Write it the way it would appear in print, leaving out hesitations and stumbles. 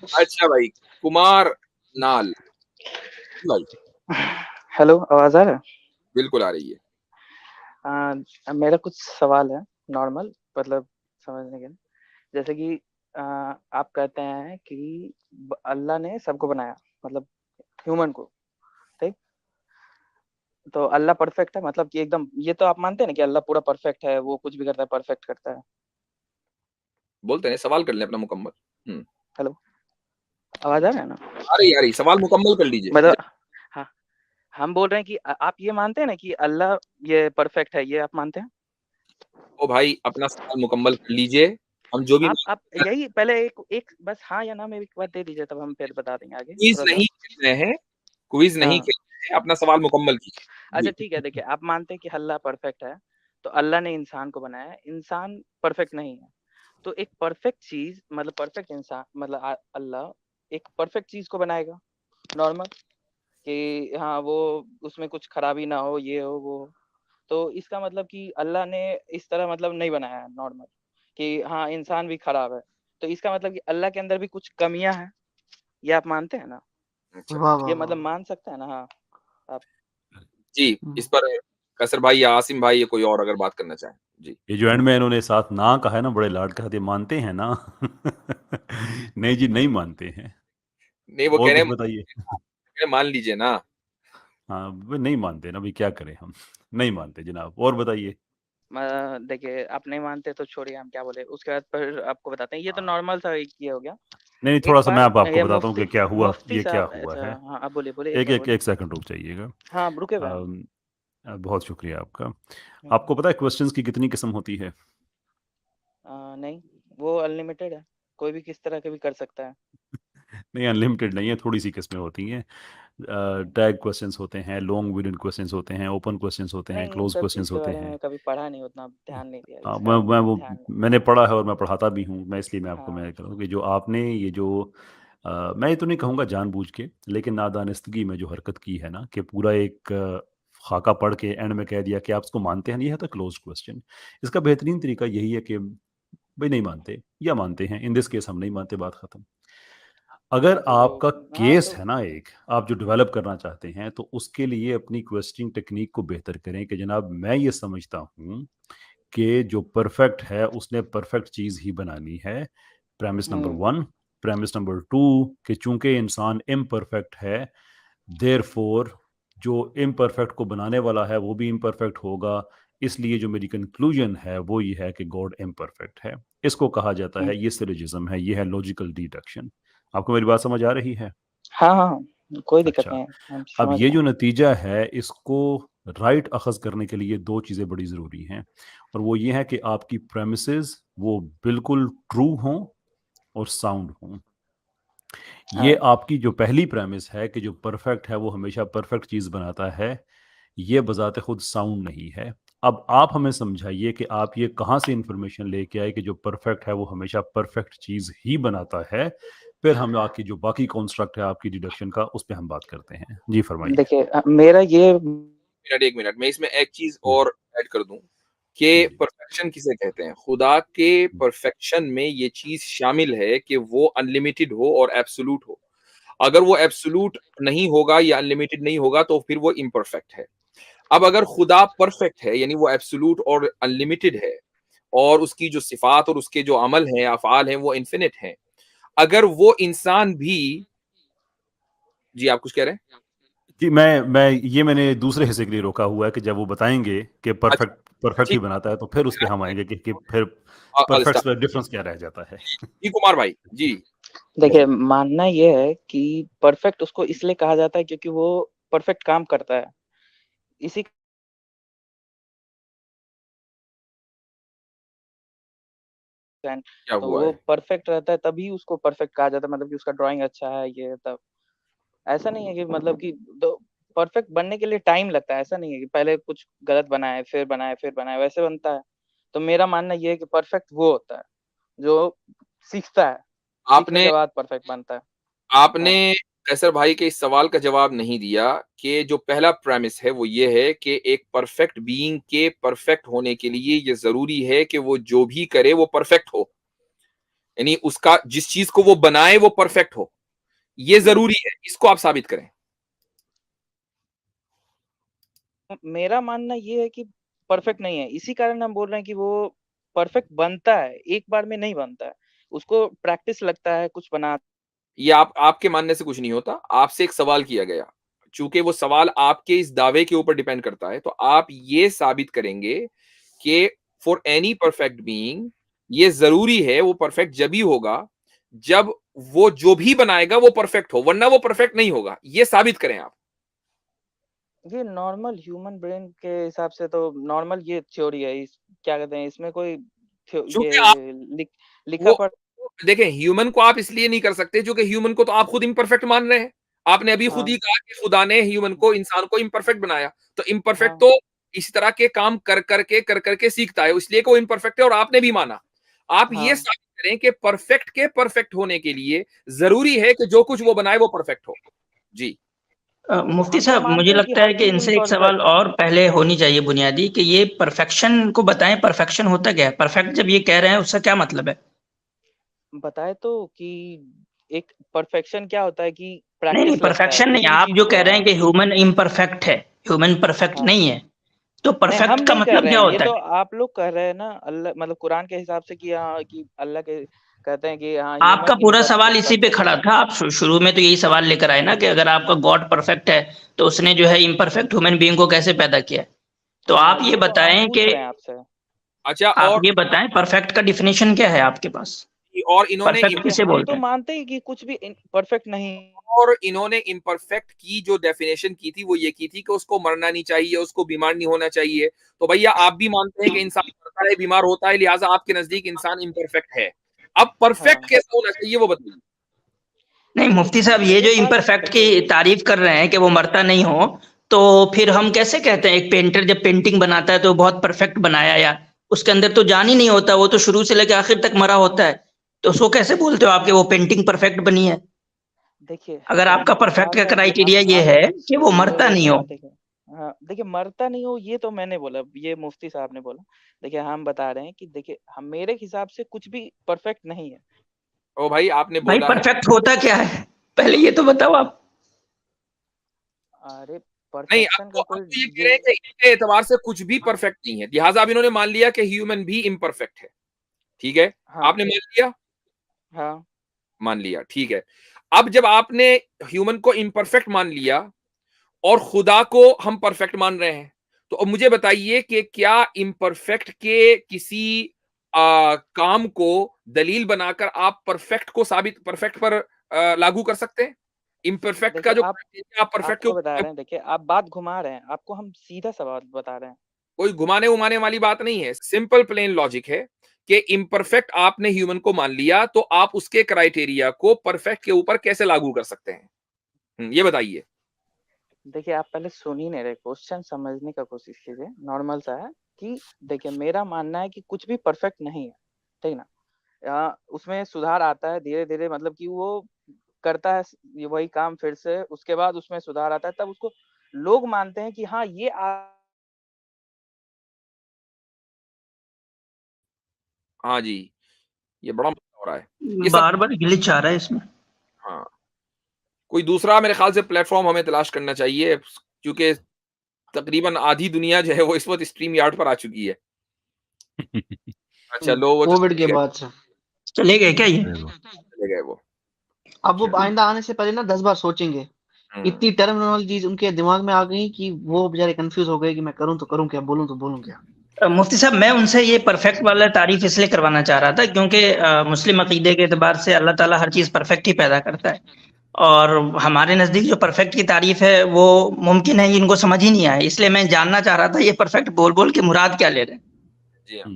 अच्छा भाई, कुमार नाल भाई, हेलो, आवाज़ आ रहा है? बिल्कुल आ रही है। मेरा कुछ सवाल है नॉर्मल, मतलब समझने के लिए। जैसे कि आप कहते हैं कि अल्लाह ने सबको बनाया, मतलब ह्यूमन को, ठीक? तो अल्लाह परफेक्ट है, मतलब कि एकदम, ये तो आप मानते हैं ना कि अल्लाह पूरा परफेक्ट है, वो कुछ भी करता है परफेक्ट करता है। बोलते हैं सवाल कर लें अपना मुकम्मल। हेलो, आवाज़ आ रहा है ना? आ रही, सवाल मुकम्मल कर लीजिए। मतलब हाँ, हम बोल रहे हैं कि आप ये मानते हैं ना कि अल्लाह ये परफेक्ट है, ये आप मानते हैं? ओ भाई, अपना सवाल मुकम्मल कर लीजिए। हम जो भी आप यही पहले एक एक बस हाँ या ना में एक बार दे दीजिए, तब हम फिर बता देंगे आगे क्विज़ थोड़ा-सा। नहीं खेल रहे हैं, क्विज़ नहीं हाँ, खेल रहे हैं, अपना सवाल मुकम्मल कीजिए। अच्छा जी। ठीक है, देखिए आप मानते हैं कि अल्लाह परफेक्ट है, तो अल्लाह ने इंसान को बनाया है, इंसान परफेक्ट नहीं है। तो एक परफेक्ट चीज़, मतलब परफेक्ट इंसान, मतलब अल्लाह एक परफेक्ट चीज़ को बनाएगा, नॉर्मल, कि हाँ, वो उसमें कुछ खराबी ना हो, ये हो, वो हो। तो इसका मतलब कि अल्लाह ने इस तरह मतलब नहीं बनाया है नॉर्मल, कि हाँ, इंसान भी खराब है। तो इसका मतलब कि अल्लाह के अंदर भी कुछ कमियाँ हैं, ये आप मानते हैं ना? अच्छा। वाह वाह ये वाह मतलब मान सकते हैं ना? हाँ, आप जी, वाह। इस पर कैसर भाई या आसिम भाई या कोई और अगर बात करना चाहें। जी। ये जो एंड में इन्होंने साथ ना कहा है ना, बड़े लाड के साथ, ये मानते हैं ना? नहीं जी, नहीं मानते हैं। नहीं, वो और कह रहे कुछ हैं बताइए। मान लीजिए ना। हाँ, वे नहीं मानते ना, भाई क्या करें हम। नहीं मानते जनाब, और बताइए। देखिए, आप नहीं मानते तो छोड़िए, हम क्या बोले। उसके बाद फिर आपको बताते हैं, ये तो हाँ, नॉर्मल सा एक ये हो गया। नहीं नहीं, थोड़ा एक सा मैं बार आपको ये बताता हूँ कि क्या हुआ, मुफ्ती ये क्या साहब, हुआ अच्छा है। हाँ, आप बोलिए, एक एक बार एक बोलिए। एक सेकंड रुक जाइएगा। हाँ, रुके हुए हैं। अम, बहुत शुक्रिया आपका। हुँ। आपको पता है क्वेश्चंस की कितनी किस्म होती है? नहीं, वो अनलिमिटेड है, कोई भी किस तरह के भी कर सकता है। नहीं, अनलिमिटेड नहीं है, थोड़ी सी किस्में होती हैं। हुँ। टैग क्वेश्चंस होते हैं, लॉन्ग विडेड क्वेश्चंस होते हैं, ओपन क्वेश्चंस होते हैं, नहीं, क्लोज सर क्वेश्चंस इसके होते बारे हैं। में कभी पढ़ा नहीं, उतना ध्यान नहीं दिया, हाँ, इसका मैं वो ध्यान नहीं। मैंने पढ़ा है और मैं पढ़ाता भी हूँ, मैं इसलिए मैं आपको हाँ। मैं कह रहा हूँ कि जो आपने ये जो मैं ये तो नहीं कहूँगा जानबूझ के, लेकिन नादानिस्तगी में जो हरकत की है ना, कि पूरा एक खाका पढ़ के एंड में कह दिया कि आप इसको मानते हैं, नहीं है तो क्लोज क्वेश्चन। इसका बेहतरीन तरीका यही है कि भाई नहीं मानते या मानते हैं, इन दिस केस हम नहीं मानते, बात खत्म। अगर तो आपका हाँ, केस तो है ना, एक आप जो डेवलप करना चाहते हैं, तो उसके लिए अपनी क्वेश्चनिंग टेक्निक को बेहतर करें कि जनाब मैं ये समझता हूँ कि जो परफेक्ट है उसने परफेक्ट चीज़ ही बनानी है। प्रेमिस नंबर हुँ, 1। प्रेमिस नंबर 2 कि चूंकि इंसान इम्परफेक्ट है, देयरफॉर जो इम्परफेक्ट को बनाने वाला है वो भी इम्परफेक्ट होगा। इसलिए जो मेरी कंक्लूजन है वो ये है कि गॉड इम्परफेक्ट है। इसको कहा जाता हुँ। है, ये सिलोजिज्म है, ये है लॉजिकल डिडक्शन। आपको मेरी बात समझ आ रही है? हाँ, हाँ, हाँ, कोई दिक्कत अच्छा, नहीं है, हम अब समझ ये रहे हैं। जो नतीजा है इसको राइट अखज़ करने के लिए दो चीज़ें बड़ी ज़रूरी हैं, और वो ये है कि आपकी प्रेमिसेस वो बिल्कुल ट्रू हों और साउंड हों। ये हाँ, आपकी जो पहली प्रेमिस है कि जो परफेक्ट है वो हमेशा परफेक्ट चीज़ बनाता है, ये बज़ाते खुद साउंड नहीं है। अब आप हमें समझाइए कि आप ये कहाँ से इन्फॉर्मेशन लेके आए कि जो परफेक्ट है वो हमेशा परफेक्ट चीज़ ही बनाता है? फिर हम आपकी जो बाकी कॉन्स्ट्रक्ट है आपकी डिडक्शन का, उस पे हम बात करते हैं। जी फरमाइए। देखिए मेरा ये मिनट, 1 मिनट, मैं इसमें एक चीज़ हुँ, और ऐड कर दूँ कि जी। परफेक्शन किसे कहते हैं? खुदा के हुँ, परफेक्शन में ये चीज़ शामिल है कि वो अनलिमिटेड हो और एब्सोल्यूट हो। अगर वो एब्सोल्यूट नहीं होगा या अनलिमिटेड नहीं होगा तो फिर वो इम्परफेक्ट है। अब अगर खुदा परफेक्ट है यानी वो एब्सोल्यूट और अनलिमिटेड है और उसकी जो सिफ़ात और उसके जो अमल हैं, अफ़आल हैं वो इन्फिनिट हैं। अगर वो इंसान भी जी, आप कुछ कह रहे हैं? जी, मैंने दूसरे हिस्से के लिए रोका हुआ है कि जब वो बताएँगे कि अच्छा, परफेक्ट परफेक्ट ही ठीक बनाता है, तो फिर उस पे हम आएँगे कि फिर I'll परफेक्ट start. से डिफरेंस क्या रह जाता है? जी, कुमार भाई, जी। देखिए, मानना ये है कि परफेक्ट उसको इसलिए कहा जाता है क्योंकि वो परफेक्ट काम करता है। इसी कारण क्या तो हुआ वो है? परफेक्ट रहता है, तभी उसको परफेक्ट कहा जाता है, मतलब कि उसका ड्राइंग अच्छा है, ये तब। ऐसा नहीं है कि मतलब कि दो परफेक्ट बनने के लिए टाइम लगता है, ऐसा नहीं है कि पहले कुछ गलत बनाए, फिर बनाए, फिर बनाए, वैसे बनता है। तो मेरा मानना ये है कि परफेक्ट वो होता है, जो सीखता है, सीखने आपने के बाद परफेक्ट बनता है। आपने हाँ। कैसर भाई के इस सवाल का जवाब नहीं दिया कि जो पहला प्रेमिस है वो ये है कि एक परफेक्ट बीइंग के परफेक्ट होने के लिए ये ज़रूरी है कि वो जो भी करे वो परफेक्ट हो। यानी उसका जिस चीज को वो बनाए वो परफेक्ट हो, ये जरूरी है, इसको आप साबित करें। मेरा मानना ये है कि परफेक्ट नहीं है, इसी कारण हम बोल रहे हैं कि वो परफेक्ट बनता है, एक बार में नहीं बनता है, उसको प्रैक्टिस लगता है कुछ बना। ये आपके मानने से कुछ नहीं होता, आपसे एक सवाल किया गया, चूंकि वो सवाल आपके इस दावे के ऊपर डिपेंड करता है, तो आप ये साबित करेंगे कि फॉर एनी परफेक्ट बीइंग ये जरूरी है, वो परफेक्ट जब ही होगा जब वो जो भी बनाएगा वो परफेक्ट हो, वरना वो परफेक्ट नहीं होगा। ये साबित करें आप। ये नॉर्मल ह्यूमन ब्रेन के हिसाब से तो नॉर्मल ये थ्योरी है, इस क्या कहते हैं इसमें कोई चूंकि ये आप लिखा वो पढ़। देखें, ह्यूमन को आप इसलिए नहीं कर सकते क्योंकि ह्यूमन को तो आप खुद इम्परफेक्ट मान रहे हैं। आपने अभी खुद हाँ ही कहा कि खुदा ने ह्यूमन को, इंसान को इम्परफेक्ट बनाया, तो इम्परफेक्ट हाँ तो इस तरह के काम कर करके सीखता है, इसलिए कि वो इम्परफेक्ट है और आपने भी माना। आप ये हाँ। साबित करें कि परफेक्ट के परफेक्ट होने के लिए जरूरी है कि जो कुछ वो बनाए वो परफेक्ट हो। जी मुफ्ती हम तो साहब, मुझे मानते हैं कि लगता हर है कि चीज इनसे एक सवाल इम्परफेक्ट है। और पहले होनी चाहिए बुनियादी, कि ये परफेक्शन को बताएं, परफेक्शन होता क्या है? परफेक्ट जब ये कह रहे हैं उसका क्या मतलब है? बताए तो कि एक परफेक्शन क्या होता है कि नहीं नहीं, प्रैक्टिस लगता है परफेक्शन नहीं, किसी भी आप चीज जो को। कह रहे हैं हाँ कि ह्यूमन इम्परफेक्ट है, ह्यूमन परफेक्ट हाँ। नहीं है, तो नहीं, हम परफेक्ट का नहीं कर मतलब रहे क्या हैं, ये होता तो है? आप लोग कर रहे हैं ना। अल्लाह मतलब कुरान के हिसाब से कि हाँ कि अल्लाह के कहते हैं कि हाँ आपका ह्यूमन पूरा सवाल इसी पे परफेक्ट खड़ा है। था, आप शुरू में तो यही सवाल लेकर आए ना कि अगर आपका गॉड परफेक्ट है तो उसने जो है इम्परफेक्ट ह्यूमन बीइंग को कैसे पैदा किया है? तो हाँ आप ये ये तो हम बताएं पूछ कि, रहे हैं आपसे। अच्छा, आप ये बताएं परफेक्ट का डिफिनेशन क्या है आपके पास? और इन्होंने परफेक्ट देखिए किसे हम बोलते तो हैं? मानते हैं कि कुछ भी परफेक्ट नहीं। और इन्होंने इम्परफेक्ट की जो डेफिनेशन की थी वो ये की थी कि उसको मरना नहीं चाहिए, उसको बीमार नहीं होना चाहिए। तो भैया आप भी मानते हैं कि इंसान मरता है, बीमार होता है, लिहाजा आपके नजदीक इंसान इम्परफेक्ट है। अब परफेक्ट हाँ कैसा होना चाहिए वो बताइए। नहीं मुफ्ती साहब, ये जो ये बात इम्परफेक्ट की देखिए। तारीफ कर रहे हैं कि वो मरता नहीं हो, तो फिर हम कैसे कहते हैं एक पेंटर जब पेंटिंग बनाता है तो बहुत परफेक्ट बनाया, या उसके अंदर तो जान ही नहीं होता, वो तो शुरू से लेकर आखिर तक मरा होता है, तो उसको कैसे बोलते हो आप कि वो पेंटिंग परफेक्ट बनी है? देखिए अगर आपका परफेक्ट बात का है कि क्राइटेरिया ये आप है कि वो सुनिए मरता मेरी नहीं हो। बात देखिए। हाँ देखिए मरता नहीं हो ये तो मैंने बोला, ये मुफ्ती साहब ने बोला। देखिए हम बता रहे हैं कि देखिए हम मेरे हिसाब से कुछ भी परफेक्ट नहीं है। ओ भाई आपने भाई बोला है। परफेक्ट होता क्या है, पहले ये तो बताओ आप। अरे नहीं, परफेक्शन का अब कोई तो ये कह ये। रहे हैं कि इनके एतबार से कुछ भी परफेक्ट नहीं है, लिहाजा अब इन्होंने मान लिया कि ह्यूमन भी इम्परफेक्ट है। ठीक है, हाँ आपने मान लिया। हाँ मान लिया, ठीक है। अब जब आपने ह्यूमन को इम्परफेक्ट मान लिया और खुदा को हम परफेक्ट मान रहे हैं, तो अब मुझे बताइए कि क्या इम्परफेक्ट के किसी काम को दलील बनाकर आप परफेक्ट पर लागू कर सकते हैं? इम्परफेक्ट का देखिए जो आप क्राइटेरिया आप परफेक्ट के आपको बता ऊपर, रहे हैं, देखिए आप बात घुमा रहे हैं, आपको हम सीधा सवाल बता रहे हैं। कोई घुमाने उमाने वाली बात नहीं है, सिंपल प्लेन लॉजिक है कि इम्परफेक्ट आपने ह्यूमन को मान लिया, तो आप उसके क्राइटेरिया को परफेक्ट के ऊपर कैसे लागू कर सकते हैं? ये बताइए। देखिए आप पहले सुन ही नहीं रहे, क्वेश्चन समझने का कोशिश कीजिए। नॉर्मल सा है कि देखिए मेरा मानना है कि कुछ भी परफेक्ट नहीं है, ठीक ना। उसमें सुधार आता है धीरे धीरे, मतलब कि वो करता है ये वही काम फिर से, उसके बाद उसमें सुधार आता है, तब उसको लोग मानते हैं कि हाँ ये हाँ जी, ये बड़ा मसला हो रहा है। ये सब बार बार ग्लिच आ रहा है इसमें। हाँ, कोई दूसरा मेरे ख्याल से प्लेटफ़ॉर्म हमें तलाश करना चाहिए, क्योंकि तकरीबन आधी दुनिया जो है वो इस वक़्त स्ट्रीम यार्ड पर आ चुकी है। अच्छा लो वो तो कोविड चले के गए, बाद से। चले गए क्या ये? चले गए वो। अब वो चलो। आइंदा आने से पहले ना 10 बार सोचेंगे। हुँ। इतनी टर्मिनोलॉजीज उनके दिमाग में आ गई कि वो बेचारे कंफ्यूज हो गए कि मैं करूं तो करूं क्या, बोलूं तो बोलूं क्या। मुफ्ती साहब, मैं उनसे ये परफेक्ट वाला तारीफ इसलिए करवाना चाह रहा था क्योंकि मुस्लिम अकीदे के एतबार से अल्लाह ताला हर चीज परफेक्ट ही पैदा करता है, और हमारे नजदीक जो परफेक्ट की तारीफ है वो मुमकिन है इनको समझ ही नहीं आए, इसलिए मैं जानना चाह रहा था ये परफेक्ट बोल बोल के मुराद क्या ले रहे हैं। जी हाँ।